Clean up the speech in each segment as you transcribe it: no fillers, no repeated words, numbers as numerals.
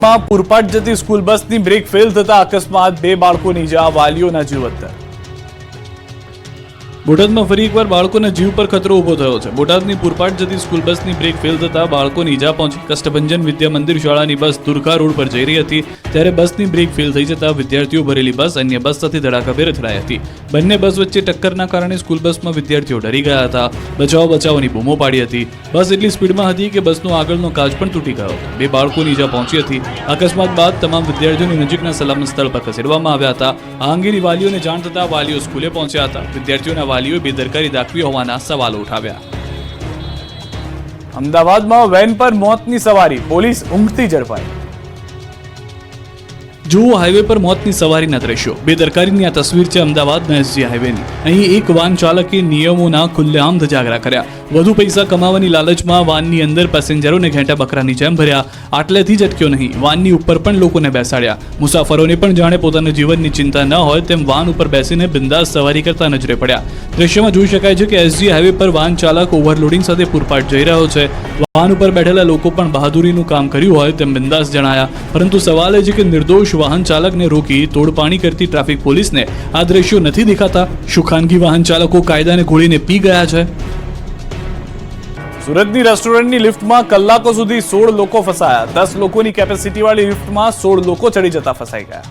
પૂરપાટ જતી સ્કૂલ બસની brake fail થતા અકસ્માત, 2 બાળકોની ઇજા, વાલીઓના જીવ અદ્ધર। બોટાદમાં ફરી એકવાર બાળકોના જીવ પર ખતરો ઉભો થયો છે। બોટાદની પૂરપાટ જતી સ્કૂલ બસની બ્રેક ફેલ થતા બાળકોની ઇજા પહોંચી। કષ્ટભંજન વિદ્યા મંદિર શાળાની બસ દુર્ગા રોડ પર જઈ રહી હતી ત્યારે બસની બ્રેક ફેલ થઈ જતા વિદ્યાર્થીઓ ભરેલી બસ અન્ય બસ સાથે ધડાકાભેર અથડાઈ હતી। બંને બસ વચ્ચે ટક્કરના કારણે સ્કૂલ બસમાં વિદ્યાર્થીઓ ડરી ગયા હતા। બચાવ બચાવની બૂમો પાડી હતી। બસ એટલી સ્પીડમાં હતી કે બસનો આગળનો કાચ પણ તૂટી ગયો। 2 બાળકોની ઇજા પહોંચી હતી। અકસ્માત બાદ તમામ વિદ્યાર્થીઓને નજીકના સલામત સ્થળ પર ખસેડવામાં આવ્યા હતા। આ અંગેની વાલીઓને જાણ થતા વાલીઓ સ્કૂલે પહોંચ્યા હતા। વિદ્યાર્થીઓના વાલીઓએ બેદરકારી દાખવી હોવાના સવાલો ઉઠાવ્યા। અમદાવાદમાં વેન પર મોતની સવારી, પોલીસ ઊંઘતી ઝડપાઈ। જુઓ હાઈવે પર મોતની સવારીના દ્રશ્યો। બેદરકારીની આ તસવીર છે અમદાવાદના એસજી હાઈવેની। અહીં એક વાન ચાલકે નિયમોના ખુલ્લેઆમ ધજાગરા કર્યા। વધુ પૈસા કમાવાની લાલચમાં વાનની અંદર પેસેન્જરોને ઘેંટા બકરાની જેમ ભર્યા। આટલેથી જ અટક્યો નહીં, વાનની ઉપર પણ લોકોને બેસાડ્યા। મુસાફરોને પણ જાણે પોતાના જીવનની ચિંતા ન હોય તેમ વાન ઉપર બેસીને બિંદાસ સવારી કરતા નજરે પડ્યા। દ્રશ્યમાં જોઈ શકાય છે કે એસજી હાઈવે પર વાન ચાલક ઓવરલોડિંગ સાથે પૂરપાટ જઈ રહ્યો છે। વાન ઉપર બેઠેલા લોકો પણ બહાદુરીનું કામ કર્યું હોય તેમ બિંદાસ જણાયા। પરંતુ સવાલ એ છે કે નિર્દોષ વાહન ચાલકને રોકી તોડપાણી કરતી ટ્રાફિક પોલીસને આ દ્રશ્યો નથી દેખાતા? શું ખાનગી વાહન ચાલકો કાયદાને ઘોળીને પી ગયા છે? સુરતની રેસ્ટોરન્ટની લિફ્ટમાં કલાકો સુધી 16 લોકો ફસાયા। 10 લોકોની કેપેસિટીવાળી લિફ્ટમાં 16 લોકો ચડી જતા ફસાઈ ગયા।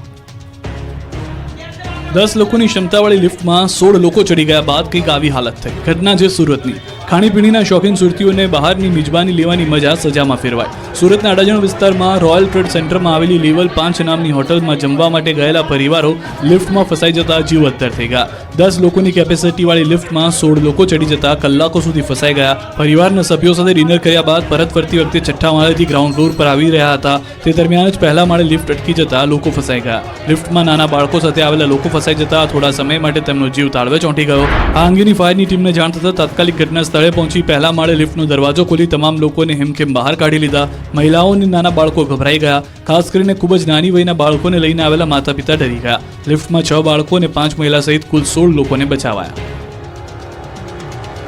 10 લોકોની ક્ષમતાવાળી લિફ્ટમાં 16 લોકો ચડી ગયા બાદ કંઈક આવી હાલત થઈ। ઘટના છે સુરતની। ખાણીપીણીના શોખીન સુરતીઓને બહારની મિજબાની લેવાની મજા સજામાં ફેરવાય। સુરતના અડાજણ વિસ્તારમાં રોયલ ટ્રેડ સેન્ટરમાં આવેલી લેવલ 5 નામની હોટલમાં જમવા માટે ગયેલા પરિવારો લિફ્ટમાં ફસાઈ જતા જીવ અદ્ધર થઈ ગયા। 10 લોકોની કેપેસિટીવાળી લિફ્ટમાં 16 લોકો ચડી જતા કલાકો સુધી ફસાઈ ગયા। પરિવારના સભ્યો સાથે ડિનર કર્યા બાદ પરત ફરતી વખતે 6થા માળેથી ગ્રાઉન્ડ ફ્લોર પર આવી રહ્યા હતા। તે દરમિયાન જ પહેલા માળે લિફ્ટ અટકી જતા લોકો ફસાઈ ગયા। લિફ્ટમાં નાના બાળકો સાથે આવેલા લોકો ફસાઈ જતા થોડા સમય માટે તેમનો જીવ તાળવે ચોંટી ગયો। આ અંગેની ફાયરની ટીમને જાણ થતાં તાત્કાલિક ઘટના સ્થળે પહોંચી પહેલા માળે લિફ્ટનો દરવાજો ખોલી તમામ લોકોને હેમખેમ બહાર કાઢી લીધા। મહિલાઓ અને નાના બાળકો ગભરાઈ ગયા। ખાસ કરીને ખૂબ જ નાની વયના બાળકોને લઈને આવેલા માતા પિતા ડરી ગયા। લિફ્ટમાં 6 બાળકો અને 5 મહિલા સહિત કુલ 16 લોકોને બચાવાયા।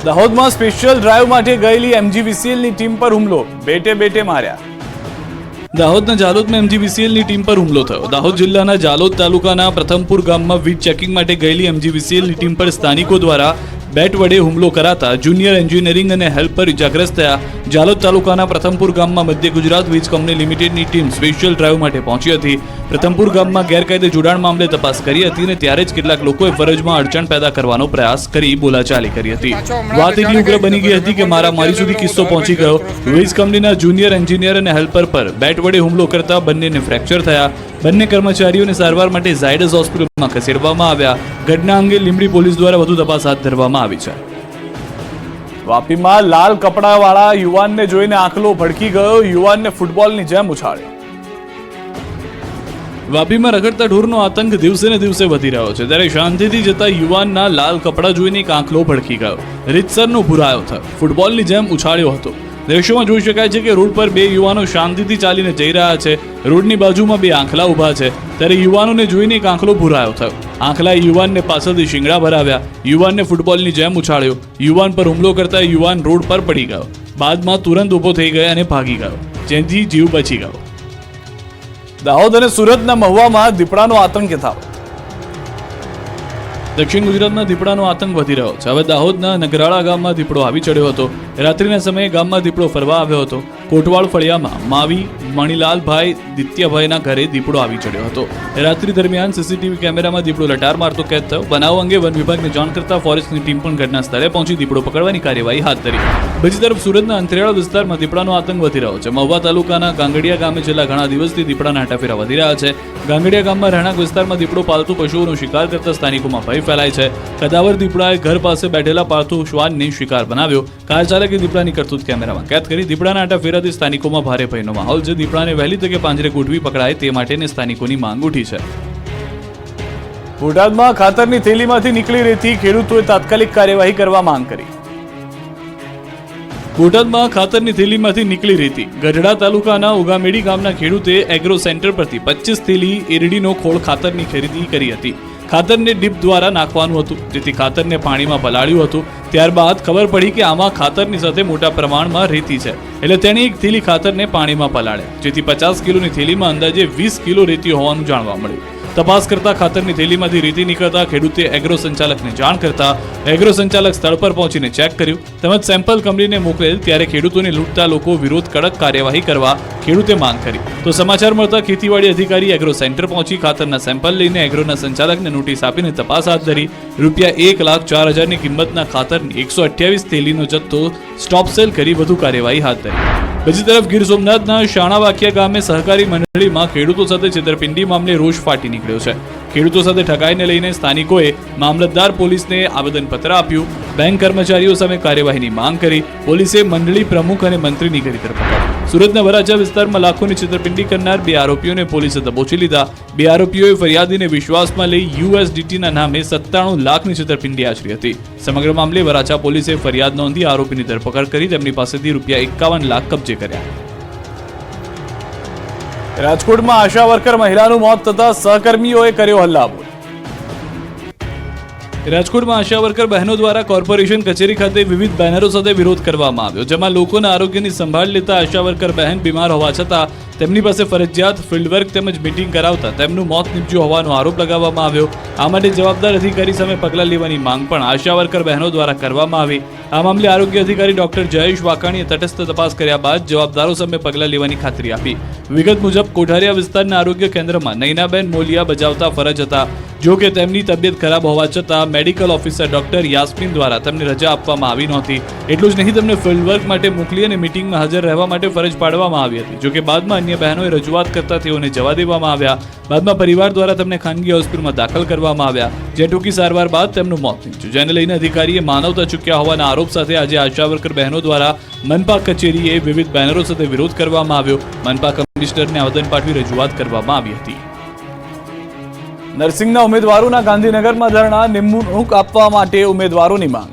દાહોદમાં સ્પેશિયલ ડ્રાઈવ માટે ગયેલી MGVCLની ટીમ પર હુમલો, બેટે માર્યા। દાહોદના જાલોદમાં MGVCLની ટીમ પર હુમલો થયો। દાહોદ જિલ્લાના જાલોદ તાલુકાના પ્રથમપુર ગામમાં વીજ ચેકિંગ માટે ગયેલી MGVCLની ટીમ પર સ્થાનિકો દ્વારા બેટ વડે હુમલો કરાતા જુનિયર એન્જિનિયરિંગ અને હેલ્પર ઇજાગ્રસ્ત થયા। જાલોદ તાલુકાના પ્રથમપુર ગામમાં મધ્ય ગુજરાત વીજ કંપની લિમિટેડની ટીમ સ્પેશિયલ ડ્રાઈવ માટે પહોંચી હતી। પ્રથમપુર ગામમાં ગેરકાયદે જોડાણ મામલે તપાસ કરી હતી અને ત્યારે જ કેટલાક લોકોએ ફરજમાં અડચણ પેદા કરવાનો પ્રયાસ કરી બોલાચાલી કરી હતી। વાત એટલી ઉગ્ર બની ગઈ હતી કે મારામારી સુધી કિસ્સો પહોંચી ગયો। વીજ કંપનીના જુનિયર એન્જિનિયર અને હેલ્પર પર બેટ વડે હુમલો કરતા બંનેને ફ્રેક્ચર થયા। બંને કર્મચારીઓને સારવાર માટે ઝાયડસ હોસ્પિટલમાં ખસેડવામાં આવ્યા। ઘટના અંગે લીંબડી પોલીસ દ્વારા વધુ તપાસ હાથ ધરવામાં આવી છે। વાપીમાં લાલ કપડાવાળા યુવાનને જોઈને આંખલો ભડકી ગયો। યુવાનને ફૂટબોલની જેમ ઉછાળ્યો। વાપીમાં રખડતા ઢોરનો આતંક દિવસે ને દિવસે વધી રહ્યો છે ત્યારે શાંતિથી જતા યુવાનના લાલ કપડા જોઈને એક આંખલો ભડકી ગયો। રીતસરનો ભૂરાયો થયો, ફૂટબોલની જેમ ઉછાળ્યો હતો। દ્રશ્યોમાં જોઈ શકાય છે કે રોડ પર 2 યુવાનો શાંતિથી ચાલીને જઈ રહ્યા છે। રોડની બાજુમાં 2 આંખલા ઊભા છે ત્યારે યુવાનોને જોઈને એક આંખલો ભૂરાયો થયો। આંખલાએ યુવાનને પાછળથી શિંગડા ભરાવ્યા। યુવાનને ફૂટબોલની જેમ ઉછાળ્યો। યુવાન પર હુમલો કરતા યુવાન રોડ પર પડી ગયો। બાદમાં તુરંત ઊભો થઈ ગયો અને ભાગી ગયો, જેથી જીવ બચી ગયો। દાહોદ અને સુરતના મહુવામાં દીપડાનો આતંક યથાવત। દક્ષિણ ગુજરાતમાં દીપડાનો આતંક વધી રહ્યો છે। હવે દાહોદના નગરાળા ગામમાં દીપડો આવી ચડ્યો હતો। રાત્રિના સમયે ગામમાં દીપડો ફરવા આવ્યો હતો। કોટવાડ ફળિયામાં માવી મણીલાલભાઈ દિત્યાભાઈના ઘરે દીપડો આવી ચડ્યો હતો। રાત્રિ દરમિયાન સીસીટીવી કેમેરામાં દીપડો લટાર મારતો કેદ થયો। બનાવ અંગે વન વિભાગને જાણ કરતા ફોરેસ્ટની ટીમ પણ ઘટના સ્થળે પહોંચી દીપડો પકડવાની કાર્યવાહી હાથ ધરી। બીજી તરફ સુરતના અંતરિયાળ વિસ્તારમાં દીપડાનો આતંક વધી રહ્યો છે। મહુવા તાલુકાના ગાંગડિયા ગામે છેલ્લા ઘણા દિવસથી દીપડાના હટાફેરા વધી રહ્યા છે। ગાંગડિયા ગામમાં રહેણાંક વિસ્તારમાં દીપડો પાલતુ પશુઓનો શિકાર કરતા સ્થાનિકોમાં ભય ફેલાય છે। કદાવર દીપડાએ ઘર પાસે બેઠેલા પાલતુ શ્વાનને શિકાર બનાવ્યો। કાર ચાલકે દીપડાની કરતૂત કેમેરામાં કેદ કરી। દીપડાના હટાફેરાથી સ્થાનિકોમાં ભારે ભયનો માહોલ છે। દીપડાને વહેલી તકે પાંજરે ગોઠવી પકડાય તે માટેની સ્થાનિકોની માંગ ઉઠી છે। બોટાદમાં ખાતરની થેલીમાંથી નીકળી રહેતી ખેડૂતોએ તાત્કાલિક કાર્યવાહી કરવા માંગ કરી। બોટાદમાં ખાતરની થેલીમાંથી નીકળી રહેતી ગઢડા તાલુકાના ઉગામેડી ગામના ખેડૂતે એગ્રો સેન્ટર પરથી 25 થેલી એરડીનો ખોળ ખાતરની ખરીદી કરી હતી। ખાતરને ડીપ દ્વારા નાખવાનું હતું, જેથી ખાતરને પાણીમાં પલાળ્યું હતું. ત્યારબાદ ખબર પડી કે આમાં ખાતરની સાથે મોટા પ્રમાણમાં રેતી છે, એટલે તેણે એક થેલી ખાતરને પાણીમાં પલાળ્યા, જેથી 50 કિલોની થેલીમાં અંદાજે 20 કિલો રેતી હોવાનું જાણવા મળ્યું. તપાસ કરતા ખાતરની થેલીમાંથી રેતી નીકળતા ખેડૂતે એગ્રો સંચાલકને જાણ કરતા એગ્રો સંચાલક સ્થળ પર પહોંચીને ચેક કર્યું તેમજ સેમ્પલ કંપનીને મોકલેલ. ત્યારે ખેડૂતોને લૂંટતા લોકો વિરુદ્ધ કડક કાર્યવાહી કરવા ખેડૂતે માંગ કરી. તો સમાચાર મળતા ખેતીવાડી અધિકારી એગ્રો સેન્ટર પહોંચી ખાતરના સેમ્પલ લઈને એગ્રોના સંચાલકને નોટિસ આપીને તપાસ હાથ ધરી. રૂપિયા 1,04,000ની કિંમતના ખાતરની 128 થેલીનો જથ્થો સ્ટોપ સેલ કરી વધુ કાર્યવાહી હાથ ધરી. બીજી તરફ ગીર સોમનાથના શાણાવાકિયા ગામે સહકારી મંડળીમાં ખેડૂતો સાથે છેતરપિંડી મામલે રોષ ફાટી નીકળ્યો છે. ખેડૂતો સાથે ઠગાઈને લઈને સ્થાનિકોએ મામલતદાર પોલીસને આવેદનપત્ર આપ્યું. બેંક કર્મચારીઓ સામે કાર્યવાહીની માંગ કરી. પોલીસે મંડળી પ્રમુખ અને મંત્રીની કરી ધરપકડ. સુરતના વરાછા વિસ્તારમાં લાખોની છેતરપિંડી કરનાર 2 આરોપીઓને પોલીસે દબોચી લીધા. 2 આરોપીઓએ ફરિયાદીને વિશ્વાસમાં લઈ USDTના નામે 97 લાખની છેતરપિંડી આચરી હતી. સમગ્ર મામલે વરાછા પોલીસે ફરિયાદ નોંધી આરોપીની ધરપકડ કરી તેમની પાસેથી રૂપિયા 51 લાખ કબજે કર્યા. રાજકોટમાં આશા વર્કર મહિલાનું મોત થતા સહકર્મીઓએ કર્યો હલ્લાબોલ. રાજકોટમાં આશા વર્કર બહેનો દ્વારા કોર્પોરેશન કચેરી ખાતે વિવિધ બેનરો સાથે વિરોધ કરવામાં આવ્યો, જેમાં લોકોના આરોગ્યની સંભાળ લેતા આશા વર્કર બહેન બીમાર હોવા છતાં તેમની પાસે ફરજિયાત ફિલ્ડ વર્ક તેમજ મીટિંગ કરાવતા તેમનું મોત નીપજ્યું હોવાનો આરોપ લગાવવામાં આવ્યો. આ માટે જવાબદાર અધિકારી સામે પગલાં લેવાની માંગ પણ આશા વર્કર બહેનો દ્વારા કરવામાં આવી. આ મામલે આરોગ્ય અધિકારી ડોક્ટર જયેશ વાકાણીએ તટસ્થ તપાસ કર્યા બાદ જવાબદારો સામે પગલાં લેવાની ખાતરી આપી. વિગત મુજબ કોઠારિયા વિસ્તારના આરોગ્ય કેન્દ્રમાં નૈનાબેન મોલિયા બજાવતા ફરજ હતા. જો કે તેમની તબિયત ખરાબ હોવા છતાં મેડિકલ ઓફિસર ડોક્ટર યાસ્મીન દ્વારા તેમને રજા આપવામાં આવી નહોતી. એટલું જ નહીં, તેમને ફિલ્ડ વર્ક માટે મોકલી અને મીટિંગમાં હાજર રહેવા માટે ફરજ પાડવામાં આવી હતી. જો કે બાદમાં અન્ય બહેનોએ રજૂઆત કરતા તેઓને જવા દેવામાં આવ્યા. બાદમાં પરિવાર દ્વારા તેમને ખાનગી હોસ્પિટલમાં દાખલ કરવામાં આવ્યા, જ્યાં ટૂંકી સારવાર બાદ તેમનું મોત નીપજ્યું. જેને લઈને અધિકારીએ માનવતા ચૂક્યા હોવાના આરોપ સાથે આજે આશા વર્કર બહેનો દ્વારા મનપા કચેરીએ વિવિધ બેનરો સાથે વિરોધ કરવામાં આવ્યો. મનપા કમિશનરને આવેદન પાઠવી રજૂઆત કરવામાં આવી હતી. નર્સિંગના ઉમેદવારોના ગાંધીનગરમાં ધરણા, નિમણૂક આપવા માટે ઉમેદવારોની માંગ.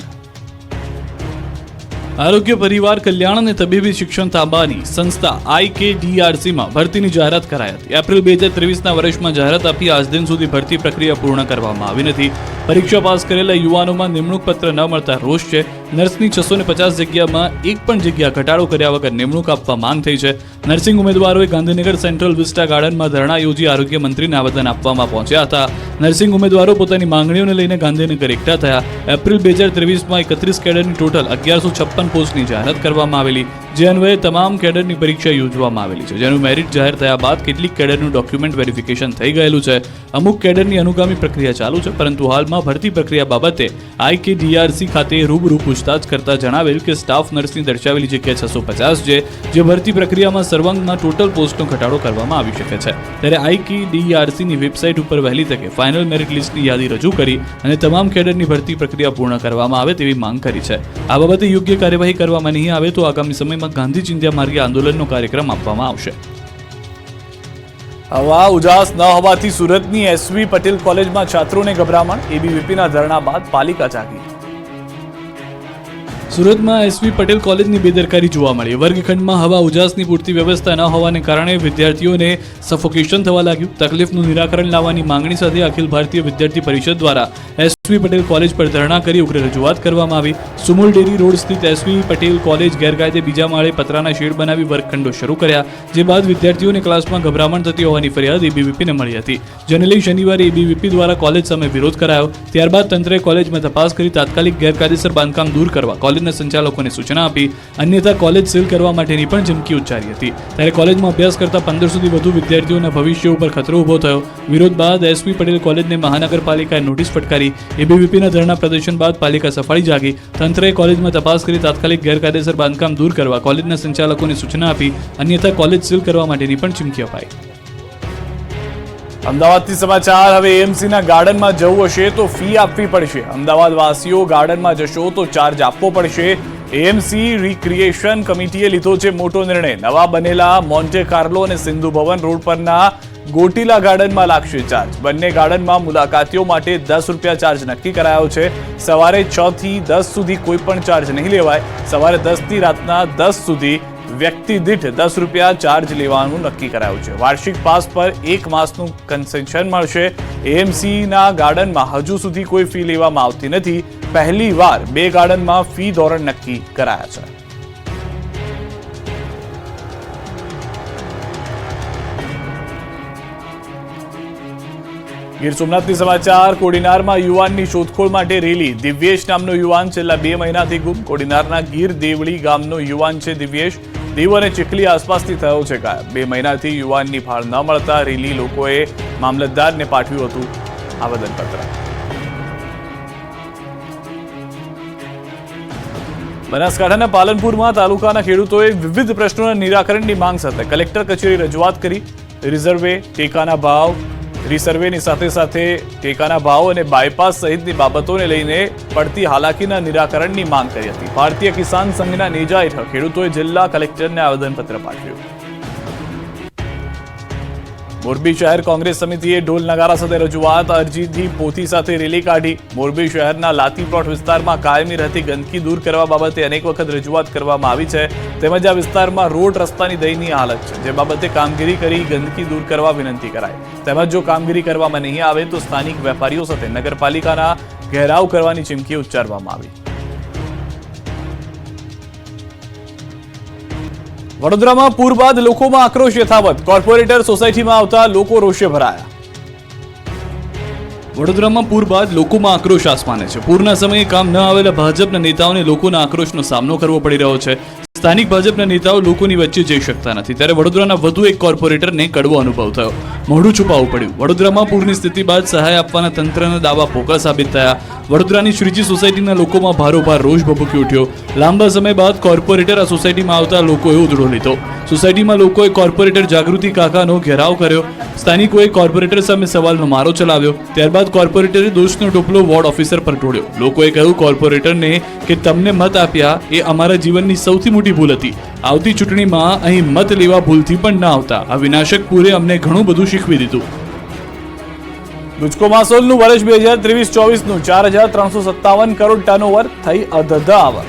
આરોગ્ય પરિવાર કલ્યાણ અને તબીબી શિક્ષણ તાબાની સંસ્થા IKDRCમાં ભરતીની જાહેરાત કરાઈ હતી. એપ્રિલ 2023ના વર્ષમાં જાહેરાત આપી આજ દિન સુધી ભરતી પ્રક્રિયા પૂર્ણ કરવામાં આવી નથી. પરીક્ષા પાસ કરેલા યુવાનોમાં નિમણૂક પત્ર ન મળતા રોષ છે. નર્સની 650 જગ્યામાં એક પણ જગ્યા ઘટાડો કર્યા વગર નિમણૂક આપવા માંગ થઈ છે. નર્સિંગ ઉમેદવારોએ ગાંધીનગર સેન્ટ્રલ વિસ્ટા ગાર્ડનમાં ધરણા યોજી આરોગ્ય મંત્રીને આવેદન આપવામાં પહોંચ્યા હતા. નર્સિંગ ઉમેદવારો પોતાની માંગણીઓને લઈને ગાંધીનગર એકઠા થયા. એપ્રિલ 2023માં 31 કેડરની ટોટલ 1156 પોસ્ટની જાહેરાત કરવામાં આવેલી, જે અન્વયે તમામ કેડરની પરીક્ષા યોજવામાં આવેલી છે, જેનું મેરિટ જાહેર થયા બાદ કેટલીક કેડરનું ડોક્યુમેન્ટ વેરિફિકેશન થઈ ગયેલું છે. અમુક કેડરની અનુગામી પ્રક્રિયા ચાલુ છે, પરંતુ હાલમાં ભરતી પ્રક્રિયા બાબતે IKDRC ખાતે રૂબરૂ પૂછતાછ કરતા જણાવેલ કે સ્ટાફ નર્સની દર્શાવેલી જગ્યા 650 છે, જે ભરતી પ્રક્રિયામાં સર્વાંગમાં ટોટલ પોસ્ટનો ઘટાડો કરવામાં આવી શકે છે. ત્યારે IKDRCની વેબસાઇટ ઉપર વહેલી તકે ફાઇનલ મેરિટ લિસ્ટની યાદી રજૂ કરી અને તમામ કેડરની ભરતી પ્રક્રિયા પૂર્ણ કરવામાં આવે તેવી માંગ કરી છે. આ બાબતે યોગ્ય કાર્યવાહી કરવામાં નહીં આવે તો આગામી સમયમાં ગાંધી ચિંધ્યા માર્ગે આંદોલનનો કાર્યક્રમ આપવામાં આવશે. હવા ઉજાસ ન હોવાથી સુરતની SV પટેલ કોલેજમાં છાત્રોને ગભરામણ, ABVPના ધરણા બાદ પાલિકા જાગી. સુરતમાં SV પટેલ કોલેજની બેદરકારી જોવા મળી. વર્ગખંડમાં હવા ઉજાસની પૂરતી વ્યવસ્થા ન હોવાને કારણે વિદ્યાર્થીઓને સફોકેશન થવા લાગ્યું. તકલીફનું નિરાકરણ લાવવાની માંગણી સાથે અખિલ ભારતીય વિદ્યાર્થી પરિષદ દ્વારા SV પટેલ કોલેજ પર ધરણા કરી ઉગ્ર રજૂઆત કરવામાં આવી. સુમુલ ડેરી રોડ સ્થિત SV પટેલ કોલેજ ગેરકાયદે બીજા માળે પતરાના શેડ બનાવી વર્ગખંડો શરૂ કર્યા, જે બાદ વિદ્યાર્થીઓને ક્લાસમાં ગભરામણ થતી હોવાની ફરિયાદ ABVPને મળી હતી. જેને લઈ શનિવારે ABVP દ્વારા કોલેજ સામે વિરોધ કરાયો. ત્યારબાદ તંત્રે કોલેજમાં તપાસ કરી તાત્કાલિક ગેરકાયદેસર બાંધકામ દૂર કરવા કોલેજના સંચાલકોને સૂચના આપી, અન્યથા કોલેજ સીલ કરવા માટેની પણ ચીમકી ઉચ્ચારી હતી. ત્યારે કોલેજમાં અભ્યાસ કરતા 15 સુધી વધુ વિદ્યાર્થીઓના ભવિષ્ય ઉપર ખતરો ઉભો થયો. વિરોધ બાદ SV પટેલ કોલેજને મહાનગરપાલિકાએ નોટિસ ફટકારી. ABVPના ધરણા પ્રદર્શન બાદ પાલિકા સફાળી જાગી. તંત્રએ કોલેજમાં તપાસ કરી તાત્કાલિક ગેરકાયદેસર બાંધકામ દૂર કરવા કોલેજના સંચાલકોને સૂચના આપી, અન્યથા કોલેજ સીલ કરવા માટેની પણ ચીમકી અપાઈ. અમદાવાદથી સમાચાર. હવે AMCના ગાર્ડનમાં જવું હશે તો ફી આપવી પડશે. અમદાવાદ વાસીઓ ગાર્ડનમાં જશો તો ચાર્જ આપવો પડશે. AMC રિક્રિએશન કમિટીએ લીધો છે મોટો નિર્ણય. નવા બનેલા મોન્ટે કાર્લો અને સિંધુ ભવન રોડ પરના ગોટીલા ગાર્ડનમાં લાગશે ચાર્જ. બંને ગાર્ડનમાં મુલાકાતીઓ માટે ₹10 ચાર્જ નક્કી કરાયો છે. સવારે 6 થી 10 સુધી કોઈ પણ ચાર્જ નહીં લેવાય. સવારે 10 થી રાતના 10 સુધી વ્યક્તિ દીઠ 10 રૂપિયા ચાર્જ લેવાનું નક્કી કરાયું છે. વાર્ષિક પાસ પર 1 માસનું કન્સેશન મળશે. એએમસીના ગાર્ડનમાં હજુ સુધી કોઈ ફી લેવામાં આવતી નથી. પહેલી વાર 2 ગાર્ડનમાં ફી ધોરણ નક્કી કરાયા છે. ગીર સોમનાથની સમાચાર. કોડીનારમાં યુવાનની શોધખોળ માટે રેલી. દિવ્યેશ નામનો યુવાન છેલ્લા 2 મહિનાથી ગુમ. કોડીનારના ગીર દેવળી ગામનો યુવાન છે દિવ્યેશ. દીવ અને ચીખલી આસપાસથી થયો છે ગાયબ. 2 મહિનાથી યુવાનની ભાળ ન મળતા રેલી લોકોએ મામલતદારને પાઠવ્યું હતું આવેદનપત્ર. બનાસકાંઠાના પાલનપુરમાં તાલુકાના ખેડૂતોએ વિવિધ પ્રશ્નોના નિરાકરણની માંગ સાથે કલેક્ટર કચેરી રજૂઆત કરી. રિઝર્વે, ટેકાના ભાવ, રીસર્વેની સાથે ટેકાના ભાવ અને બાયપાસ સહિતની બાબતોને લઈને પડતી હાલાકીના નિરાકરણની માંગ કરી હતી. ભારતીય કિસાન સંઘના નેજા હેઠળ ખેડૂતોએ જિલ્લા કલેક્ટરને આવેદનપત્ર પાઠવ્યું. મોરબી શહેર કોંગ્રેસ સમિતિએ ઢોલ નગારા સાથે રજૂઆત, અરજીથી પોથી સાથે રેલી કાઢી. મોરબી શહેરના લાતી પ્લોટ વિસ્તારમાં કાયમી રહેતી ગંદકી દૂર કરવા બાબતે અનેક વખત રજૂઆત કરવામાં આવી છે. તેમજ આ વિસ્તારમાં રોડ રસ્તાની દયનીય હાલત છે, જે બાબતે કામગીરી કરી ગંદકી દૂર કરવા વિનંતી કરાઈ. તેમજ જો કામગીરી કરવામાં નહીં આવે તો સ્થાનિક વેપારીઓ સાથે નગરપાલિકાના ઘેરાવ કરવાની ચીમકી ઉચ્ચારવામાં આવી. વડોદરામાં પૂર બાદ લોકોમાં આક્રોશ યથાવત. કોર્પોરેટર સોસાયટીમાં આવતા લોકો રોષે ભરાયા. વડોદરામાં પૂર બાદ લોકોમાં આક્રોશ આસમાને છે. પૂરના સમયે કામ ન આવેલા ભાજપના નેતાઓને લોકોના આક્રોશનો સામનો કરવો પડી રહ્યો છે. સ્થાનિક ભાજપના નેતાઓ લોકોની વચ્ચે જઈ શકતા નથી, ત્યારે વડોદરાના વધુ એક કોર્પોરેટરને કડવો અનુભવ થયો. મોઢું છુપાવવું પડ્યું. વડોદરામાં પૂરની સ્થિતિ બાદ સહાય આપવાના તંત્રના દાવા પોકળ સાબિત થયા. વડોદરાની શ્રીજી સોસાયટીના લોકોમાં ભારોભાર રોષ ભભૂકી ઉઠ્યો. લાંબા સમય બાદ કોર્પોરેટર આ સોસાયટીમાં આવતા લોકોએ ઉધડો લીધો. સોસાયટીમાં લોકોએ કોર્પોરેટર જાગૃતિ કાકાનો ઘેરાવ કર્યો. સ્થાનિકોએ કોર્પોરેટર સામે સવાલનો મારો ચલાવ્યો. ત્યારબાદ કોર્પોરેટરે દોષનો ટોપલો વોર્ડ ઓફિસર પર ઢોળ્યો. લોકોએ કહ્યું કોર્પોરેટરને કે તમને મત આપ્યા એ અમારા જીવનની સૌથી મોટી ભૂલ હતી. આવતી ચૂંટણીમાં અહીં મત લેવા ભૂલથી પણ ન આવતા. આ વિનાશક પૂરે અમને ઘણું બધું શીખવી દીધું. ગુજકોમાસોલનું વર્ષ 2023-24નું 4,357 કરોડ ટર્નઓવર, થઈ અધધ આવક.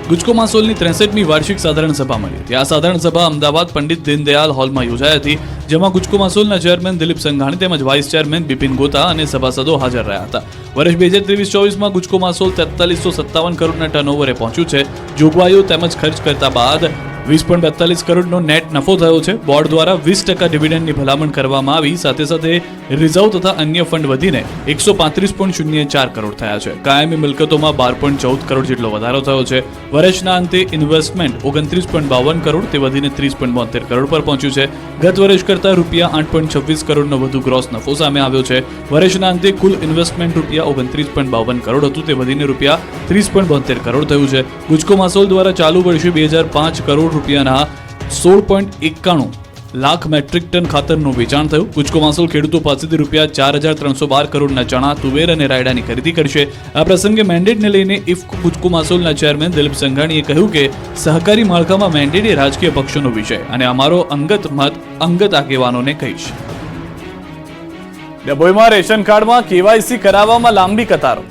ગુજકોમાસોલની 63મી વાર્ષિક સાધારણ સભા મળી હતી. આ સાધારણ સભા અમદાવાદ પંડિત દીનદયાળ હોલમાં યોજાઈ હતી, જેમાં ગુજકોમાસોલના ચેરમેન દિલીપ સંઘાણી તેમજ વાઇસ ચેરમેન બિપિન ગોતા અને સભાસદો હાજર રહ્યા હતા. વર્ષ 2023-24માં ગુજકોમાસોલ 4357 કરોડના ટર્નઓવરે પહોંચ્યું છે. જોગવાઈઓ તેમજ ખર્ચ કરતા બાદ 20.42 કરોડનો નેટ નફો થયો છે. બોર્ડ દ્વારા 20% ડિવિડન્ડની ભલામણ કરવામાં આવી. સાથે સાથે રિઝર્વ તથા અન્ય ફંડ વધીને 135.04 કરોડ થયા છે. કાયમી મિલકતોમાં 12.14 કરોડ જેટલો વધારો થયો છે. વર્ષના અંતે ઇન્વેસ્ટમેન્ટ 29.52 કરોડ તે વધીને 30.72 કરોડ પર પહોંચ્યું છે. ગત વર્ષ કરતાં રૂપિયા 8.26 કરોડનો વધુ ગ્રોસ નફો સામે આવ્યો છે. વર્ષના અંતે કુલ ઇન્વેસ્ટમેન્ટ રૂપિયા 29.52 કરોડ હતું, તે વધીને રૂપિયા 30.72 કરોડ થયું છે. ગુજકોમાસોલ દ્વારા ચાલુ વર્ષે 2005 કરોડ રૂપિયાના 16.91 લાખ મેટ્રિક ટન ખાતરનું વેચાણ થયું. ગુજકોમાસોલ ખેડૂતો પાસેથી રૂપિયા 4,312 કરોડના ચણા, તુવેર અને રાયડાની ખરીદી કરશે. આ પ્રસંગે મેન્ડેટને લઈને ઇફકો ગુજકોમાસોલના ચેરમેન દિલીપ સંઘાણીએ કહ્યું કે સહકારી માળખામાં મેન્ડેટ એ રાજકીય પક્ષોનો વિષય અને અમારો અંગત મત અંગત આગેવાનોને કહીશ. ડભોઈમાં રેશન કાર્ડમાં કેવાયસી કરાવવામાં લાંબી કતારો.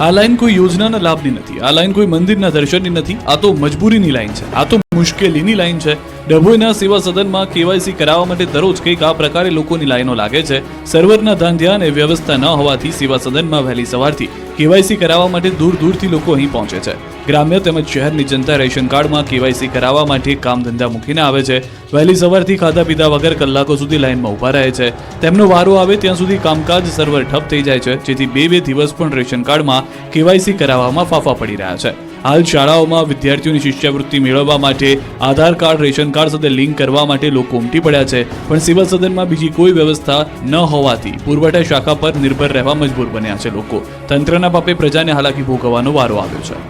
આ લાઈન કોઈ યોજનાના લાભની નથી. આ લાઈન કોઈ મંદિરના દર્શનની નથી. આ તો મજબૂરીની લાઈન છે. આ તો મુશ્કેલીની લાઈન છે. ડભોઈના સેવા સદનમાં કેવાયસી કરાવવા માટે દરરોજ કંઈક આ પ્રકારે લોકોની લાઈનો લાગે છે. સર્વરના ધાંધ્યા અને વ્યવસ્થા ન હોવાથી સેવા સદનમાં વહેલી સવારથી કેવાયસી કરાવવા માટે દૂર દૂરથી લોકો અહીં પહોંચે છે. ગ્રામ્ય તેમજ શહેરની જનતા રેશન કાર્ડમાં કેવાયસી કરાવવા માટે કામ ધંધા મૂકીને આવે છે. વહેલી સવારથી ખાધા પીધા વગર કલાકો સુધી લાઈનમાં ઊભા રહે છે. તેમનો વારો આવે ત્યાં સુધી કામકાજ સર્વર ઠપ થઈ જાય છે, જેથી બે દિવસ પણ રેશન કાર્ડમાં કેવાયસી કરાવવામાં ફાફા પડી રહ્યા છે. હાલ શાળાઓમાં વિદ્યાર્થીઓની શિષ્યવૃત્તિ મેળવવા માટે આધાર કાર્ડ રેશન કાર્ડ સાથે લિંક કરવા માટે લોકો ઉમટી પડ્યા છે, પણ સિવિલ સદનમાં બીજી કોઈ વ્યવસ્થા ન હોવાથી પુરવઠા શાખા પર નિર્ભર રહેવા મજબૂર બન્યા છે લોકો. તંત્રના પાપે પ્રજાને હાલાકી ભોગવવાનો વારો આવ્યો છે.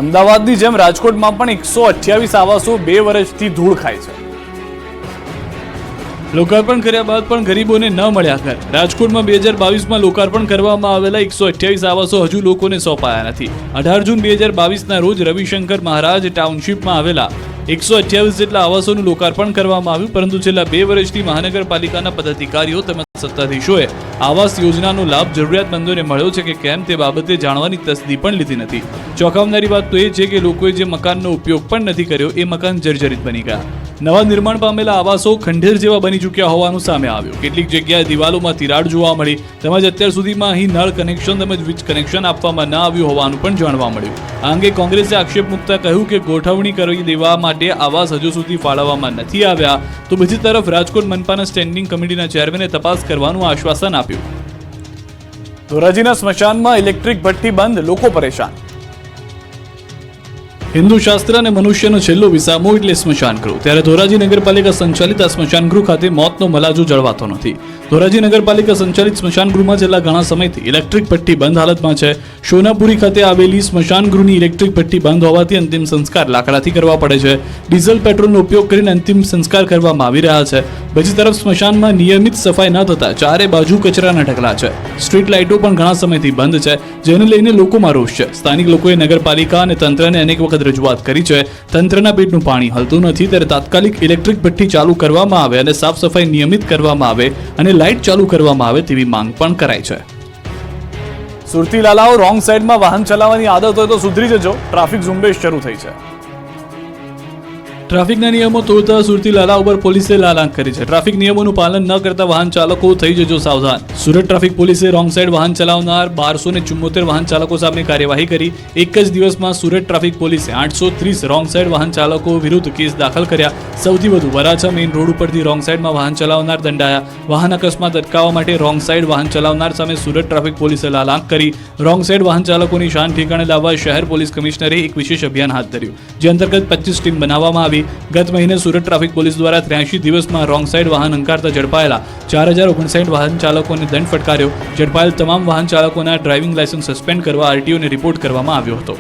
અમદાવાદની જેમ રાજકોટમાં પણ 128 આવાસો 2 વર્ષથી ધૂળ ખાય છે. લોકાર્પણ કર્યા બાદ પણ ગરીબોને ન મળ્યા ઘર. રાજકોટમાં 2022માં લોકાર્પણ કરવામાં આવેલા 128 આવાસો હજુ લોકોને સોંપાયા નથી. 18 જૂન 2022ના રોજ રવિશંકર મહારાજ ટાઉનશીપમાં આવેલા 128 જેટલા આવાસોનું લોકાર્પણ કરવામાં આવ્યું, પરંતુ છેલ્લા 2 વર્ષથી મહાનગરપાલિકાના પદાધિકારીઓ તેમજ સત્તાધીશોએ આવાસ યોજનાનો લાભ જરૂરિયાતમંદોને મળ્યો છે કે કેમ તે બાબતે જાણવાની તસ્દી પણ લીધી નથી. ચોંકાવનારી વાત તો એ છે કે લોકોએ જે મકાનનો ઉપયોગ પણ નથી કર્યો એ મકાન જર્જરિત બની ગયા. નવા નિર્માણ પામેલા આવાસો ખંડેર જેવા બની ચૂક્યા હોવાનું સામે આવ્યું. કેટલીક જગ્યાએ દિવાલોમાં તિરાડ જોવા મળી તેમજ અત્યાર સુધીમાં અહીં નળ કનેક્શન તેમજ વીજ કનેક્શન આપવામાં ન આવ્યું હોવાનું પણ જાણવા મળ્યું. આ અંગે કોંગ્રેસે આક્ષેપ મૂકતા કહ્યું કે ગોઠવણી કરી દેવા માટે આવાસ હજુ સુધી ફાળવવામાં નથી આવ્યા, તો બીજી તરફ રાજકોટ મનપાના સ્ટેન્ડિંગ કમિટીના ચેરમેને તપાસ કરવાનું આશ્વાસન આપ્યું. ધોરાજીના સ્મશાનમાં ઇલેક્ટ્રિક ભઠ્ઠી બંધ, લોકો પરેશાન. હિન્દુ શાસ્ત્ર અને મનુષ્યનો છેલ્લો વિસામો એટલે સ્મશાન ગૃહ. ત્યારે ધોરાજી નગરપાલિકા સંચાલિત આ સ્મશાન ગૃહ ખાતે મોતનો મલાજો જળવાતો નથી. ધોરાજી નગરપાલિકા સંચાલિત સ્મશાન ગૃહમાં છેલ્લા ઘણા સમયથી ઇલેક્ટ્રિક ભઠ્ઠી બંધ હાલતમાં છે. શોનાપુરી ખાતે આવેલી સ્મશાન ગૃહની ઇલેક્ટ્રિક ભઠ્ઠી બંધ હોવાથી અંતિમ સંસ્કાર લાકડાથી કરવા પડે છે. ડીઝલ પેટ્રોલનો ઉપયોગ કરીને અંતિમ સંસ્કાર કરવામાં આવી રહ્યા છે. બીજી તરફ સ્મશાનમાં નિયમિત સફાઈ ન થતા ચારે બાજુ કચરાના ઢગલા છે. સ્ટ્રીટ લાઇટો પણ ઘણા સમયથી બંધ છે, જેને લઈને લોકોમાં રોષ છે. સ્થાનિક લોકોએ નગરપાલિકા અને તંત્રને અનેક વખત રજૂઆત કરી છે. તંત્રના પેટનું પાણી હલતું નથી, ત્યારે તાત્કાલિક ઇલેક્ટ્રિક ભઠ્ઠી ચાલુ કરવામાં આવે અને સાફ સફાઈ નિયમિત કરવામાં આવે અને લાઇટ ચાલુ કરવામાં આવે તેવી માંગ પણ કરાઈ છે. સુરતી લાલાઓ રોંગ સાઈડમાં વાહન ચલાવવાની આદત હોય તો સુધરી જજો, ટ્રાફિક ઝુંબેશ શરૂ થઈ છે. ટ્રાફિકના નિયમો તોડતા સુરતી લાલા ઉપર પોલીસે લાલાંક કરી છે. ટ્રાફિક નિયમોનું પાલન ન કરતા વાહન ચાલકો થઈ જજો સાવધાન. સુરત ટ્રાફિક પોલીસે રોંગ સાઈડ વાહન ચલાવનાર 1274 વાહન ચાલકો સામે કાર્યવાહી કરી. એક જ દિવસમાં સુરત ટ્રાફિક પોલીસે 830 રોંગ સાઈડ વાહન ચાલકો વિરુદ્ધ કેસ દાખલ કર્યા. સૌથી વધુ વરાછા મેઇન રોડ ઉપરથી રોંગ સાઈડમાં વાહન ચલાવનાર દંડાયા. વાહન અકસ્માત અટકાવવા માટે રોંગ સાઈડ વાહન ચલાવનાર સામે સુરત ટ્રાફિક પોલીસે લાલાંક કરી. રોંગ સાઈડ વાહન ચાલકોની શાન ઠેકાણે લાવવા શહેર પોલીસ કમિશનરે એક વિશેષ અભિયાન હાથ ધર્યું, જે અંતર્ગત 25 ટીમ બનાવવામાં આવી. ગત મહિને સુરત ટ્રાફિક પોલીસ દ્વારા 83 દિવસમાં રોંગ સાઈડ વાહન અંકારતા ઝડપાયેલા 4059 વાહન ચાલકોને દંડ ફટકાર્યો. ઝડપાયેલ તમામ વાહન ચાલકોના ડ્રાઇવિંગ લાયસન્સ સસ્પેન્ડ કરવા આરટીઓને રિપોર્ટ કરવામાં આવ્યો હતો.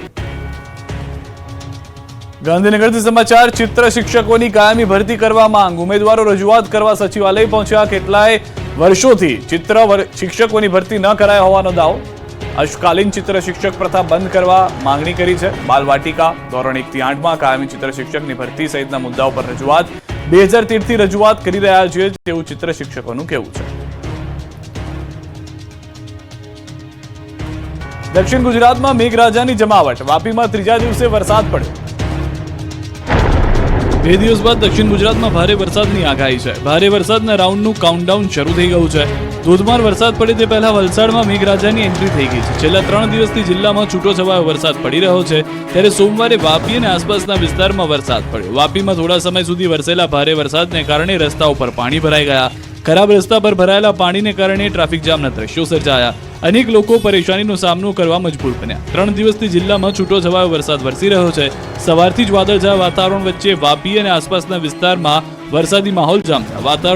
ગાંધીનગરથી સમાચાર. ચિત્ર શિક્ષકોની કાયમી ભરતી કરવા માંગ. ઉમેદવારો રજૂઆત કરવા સચિવાલય પહોંચ્યા. કેટલાય વર્ષોથી ચિત્ર શિક્ષકોની ભરતી ન કરાય હોવાનો દાવો. અશકાલીન ચિત્ર શિક્ષક પ્રથા બંધ કરવા માંગણી કરી છે. બાલવાટિકા ધોરણ 1 થી 8માં કાયમી ચિત્ર શિક્ષકની ભરતી સહિતના મુદ્દાઓ પર રજૂઆત 2013 થી રજૂઆત કરી રહ્યા છીએ તેવું ચિત્ર શિક્ષકોનું કહેવું છે. દક્ષિણ ગુજરાતમાં મેઘરાજાની જમાવટ. વાપીમાં ત્રીજા દિવસે વરસાદ પડ્યો. 2 દિવસ બાદ દક્ષિણ ગુજરાતમાં ભારે વરસાદની આગાહી છે. ભારે વરસાદના રાઉન્ડનું કાઉન્ટડાઉન શરૂ થઈ ગયું છે. ધોધમાર વરસાદ પડે તે પહેલા વલસાડમાં મેઘરાજાની એન્ટ્રી થઈ ગઈ છે. છેલ્લા 3 દિવસથી જિલ્લામાં છૂટોછવાયો વરસાદ પડી રહ્યો છે. ત્યારે સોમવારે વાપી અને આસપાસના વિસ્તારમાં વરસાદ પડ્યો. વાપીમાં થોડા સમય સુધી વરસેલા ભારે વરસાદને કારણે રસ્તાઓ પર પાણી ભરાઈ ગયા. ખરાબ રસ્તા પર ભરાયેલા પાણીને કારણે ટ્રાફિક જામના દ્રશ્યો સર્જાયા. અનેક લોકો પરેશાનીનો સામનો કરવા મજબૂર બન્યા. 3 દિવસથી જિલ્લામાં છૂટોછવાયો વરસાદ વરસી રહ્યો છે. સવારથી જ વાદળછાયા વાતાવરણ વચ્ચે વાપી અને આસપાસના વિસ્તારમાં વરસાદી માહોલ જામતા વાતાવરણ